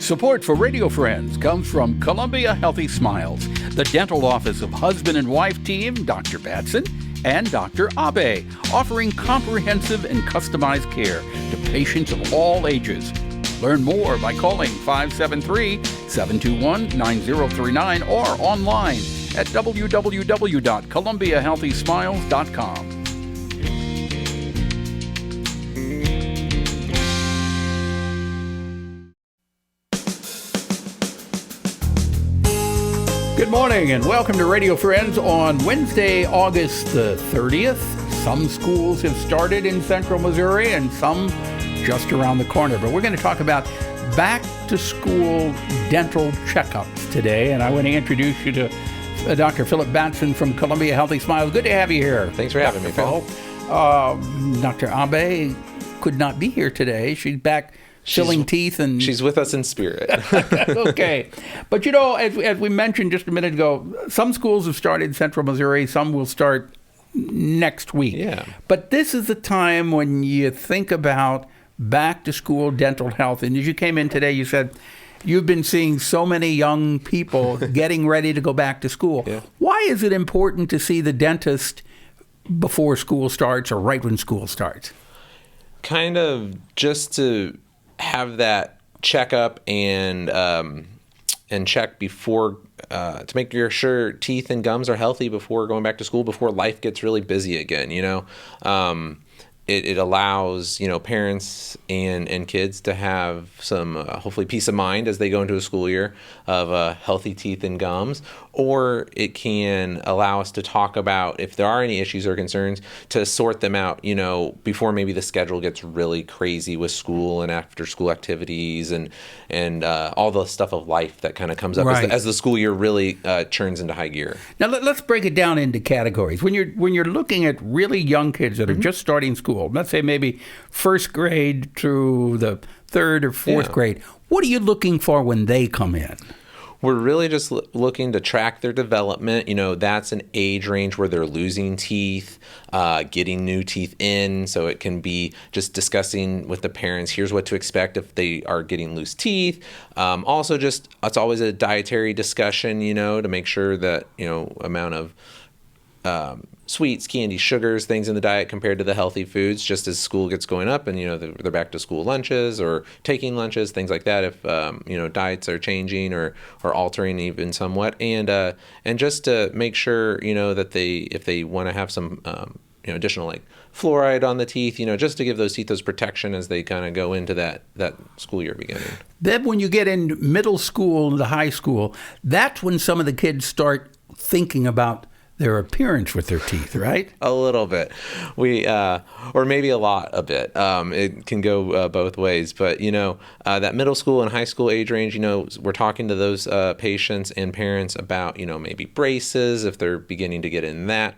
Support for Radio Friends comes from Columbia Healthy Smiles, the dental office of husband and wife team Dr. Batson and Dr. Abe, offering comprehensive and customized care to patients of all ages. Learn more by calling 573-721-9039 or online at www.columbiahealthysmiles.com. Good morning and welcome to Radio Friends on Wednesday, August the 30th. Some schools have started in central Missouri and some just around the corner. But we're going to talk about back-to-school dental checkups today. And I want to introduce you to Dr. Philip Batson from Columbia Healthy Smiles. Good to have you here. Thanks for having me, Phil. Dr. Abe could not be here today. She's back filling teeth, and she's with us in spirit. Okay. But you know, as we mentioned just a minute ago, some schools have started in central Missouri, some will start next week. Yeah. But this is the time when you think about back to school dental health. And as you came in today, you said you've been seeing so many young people getting ready to go back to school. Yeah. Why is it important to see the dentist before school starts or right when school starts? Kind of just to have that checkup and check before to make sure teeth and gums are healthy before going back to school, before life gets really busy again. You know, it allows parents and kids to have some hopefully peace of mind as they go into a school year of healthy teeth and gums. Or it can allow us to talk about if there are any issues or concerns to sort them out, before maybe the schedule gets really crazy with school and after school activities and all the stuff of life that kind of comes up as the school year really churns into high gear. Now let's break it down into categories. When you're looking at really young kids that are just starting school, let's say maybe first grade through the third or fourth grade, what are you looking for when they come in? We're really just looking to track their development. That's an age range where they're losing teeth, getting new teeth in. So it can be just discussing with the parents, here's what to expect if they are getting loose teeth. Also, just it's always a dietary discussion, to make sure that, amount of sweets, candy, sugars, things in the diet compared to the healthy foods, just as school gets going up and, they're back to school lunches or taking lunches, things like that. If, diets are changing or altering even somewhat. And just to make sure, that if they want to have some, additional like fluoride on the teeth, just to give those teeth those protection as they kind of go into that school year beginning. Then when you get in middle school to high school, that's when some of the kids start thinking about their appearance with their teeth, right? A little bit. Or maybe a bit. It can go both ways. But, that middle school and high school age range, we're talking to those patients and parents about, maybe braces, if they're beginning to get in that,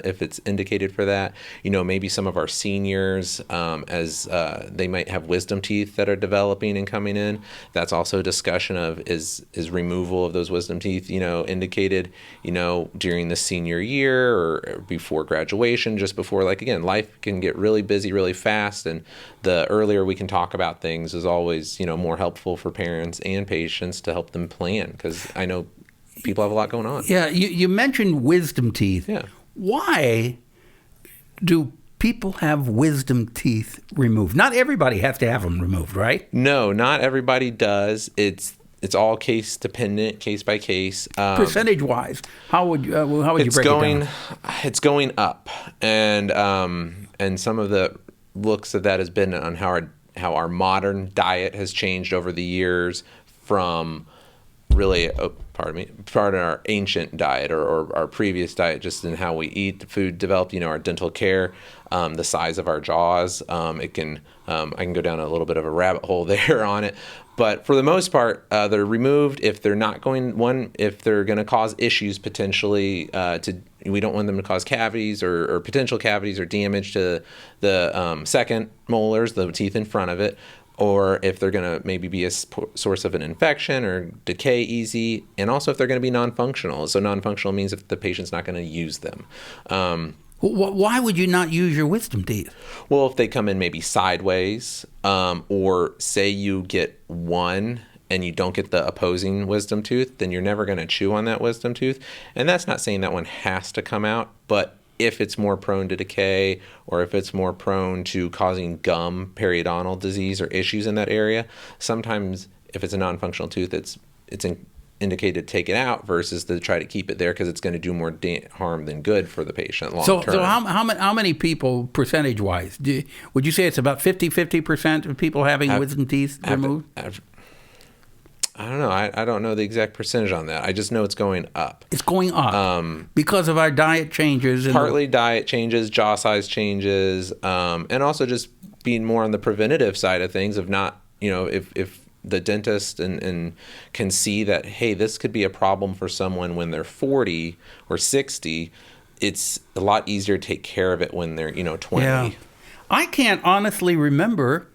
if it's indicated for that. Maybe some of our seniors, as they might have wisdom teeth that are developing and coming in. That's also a discussion of is removal of those wisdom teeth, indicated, during the senior year or before graduation, just before, life can get really busy really fast, and the earlier we can talk about things is always, more helpful for parents and patients to help them plan, because I know people have a lot going on. Yeah, you mentioned wisdom teeth. Yeah. Why do people have wisdom teeth removed? Not everybody has to have them removed, right? No, not everybody does. It's all case dependent, case by case. Percentage wise, how would you break it down? It's going up, and some of the looks of that has been on how our modern diet has changed over the years from really, part of our ancient diet or our previous diet, just in how we eat, the food developed, our dental care, the size of our jaws. I can go down a little bit of a rabbit hole there on it. But for the most part, they're removed if they're not if they're going to cause issues potentially we don't want them to cause cavities or potential cavities or damage to the second molars, the teeth in front of it, or if they're going to maybe be a source of an infection or decay easy, and also if they're going to be non-functional. So non-functional means if the patient's not going to use them. Why would you not use your wisdom teeth? Well, if they come in maybe sideways, or say you get one and you don't get the opposing wisdom tooth, then you're never going to chew on that wisdom tooth. And that's not saying that one has to come out, but if it's more prone to decay, or if it's more prone to causing gum periodontal disease or issues in that area, sometimes if it's a non-functional tooth, it's indicated to take it out versus to try to keep it there, because it's going to do more harm than good for the patient long term. So how many people, percentage-wise, would you say it's about 50% of people having wisdom teeth removed? I don't know. I don't know the exact percentage on that. I just know it's going up. It's going up because of our diet changes. Partly diet changes, jaw size changes, and also just being more on the preventative side of things, of not, if the dentist and can see that, hey, this could be a problem for someone when they're 40 or 60, it's a lot easier to take care of it when they're 20. Yeah. I can't honestly remember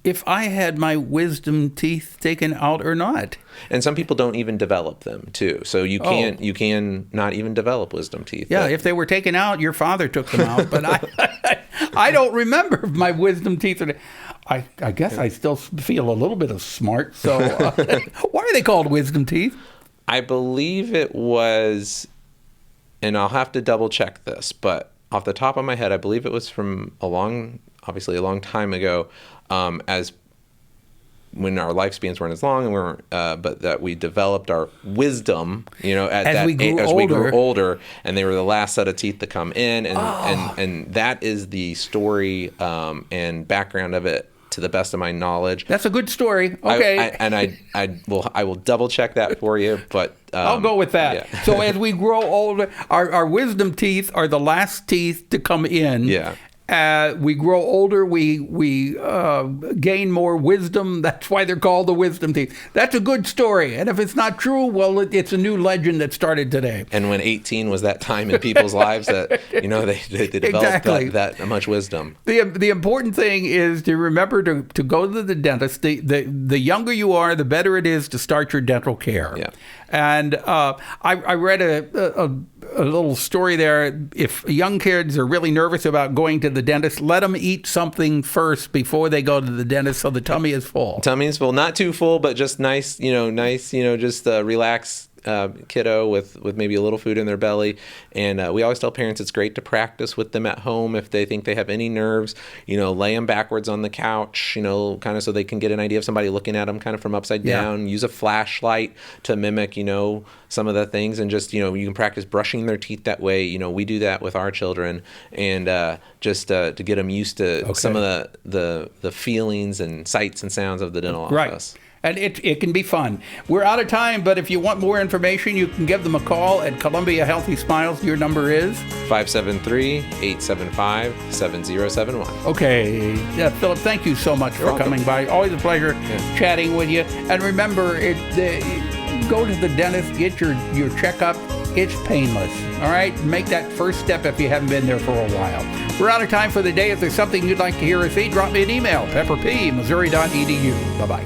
if I had my wisdom teeth taken out or not. And some people don't even develop them too. So you can not even develop wisdom teeth. Yeah, if they were taken out, your father took them out. But I don't remember my wisdom teeth. I guess I still feel a little bit of smart. So why are they called wisdom teeth? I believe it was, and I'll have to double check this, but off the top of my head, I believe it was from obviously a long time ago, as when our lifespans weren't as long, and but that we developed our wisdom, as we grew older, and they were the last set of teeth to come in, and that is the story and background of it, to the best of my knowledge. That's a good story. Okay, I will double check that for you, but I'll go with that. Yeah. So as we grow older, our wisdom teeth are the last teeth to come in. Yeah. We grow older, we gain more wisdom. That's why they're called the wisdom teeth. That's a good story. And if it's not true, well, it's a new legend that started today. And when 18 was that time in people's lives that, they developed that much wisdom. The important thing is to remember to go to the dentist. The younger you are, the better it is to start your dental care. Yeah. And I read a little story there. If young kids are really nervous about going to the dentist, let them eat something first before they go to the dentist, so the tummy is full. Tummy is full, not too full, but just nice, just relax. Kiddo with maybe a little food in their belly. And we always tell parents it's great to practice with them at home if they think they have any nerves. Lay them backwards on the couch, kind of so they can get an idea of somebody looking at them kind of from upside down. Use a flashlight to mimic, some of the things, and just, you can practice brushing their teeth that way. We do that with our children, and just to get them used to some of the feelings and sights and sounds of the dental office. Right. And it can be fun. We're out of time, but if you want more information, you can give them a call at Columbia Healthy Smiles. Your number is? 573-875-7071. Okay. Philip, thank you so much for coming by. Always a pleasure chatting with you. And remember, go to the dentist, get your checkup. It's painless. All right? Make that first step if you haven't been there for a while. We're out of time for the day. If there's something you'd like to hear or see, drop me an email, pepperp@missouri.edu. Bye-bye.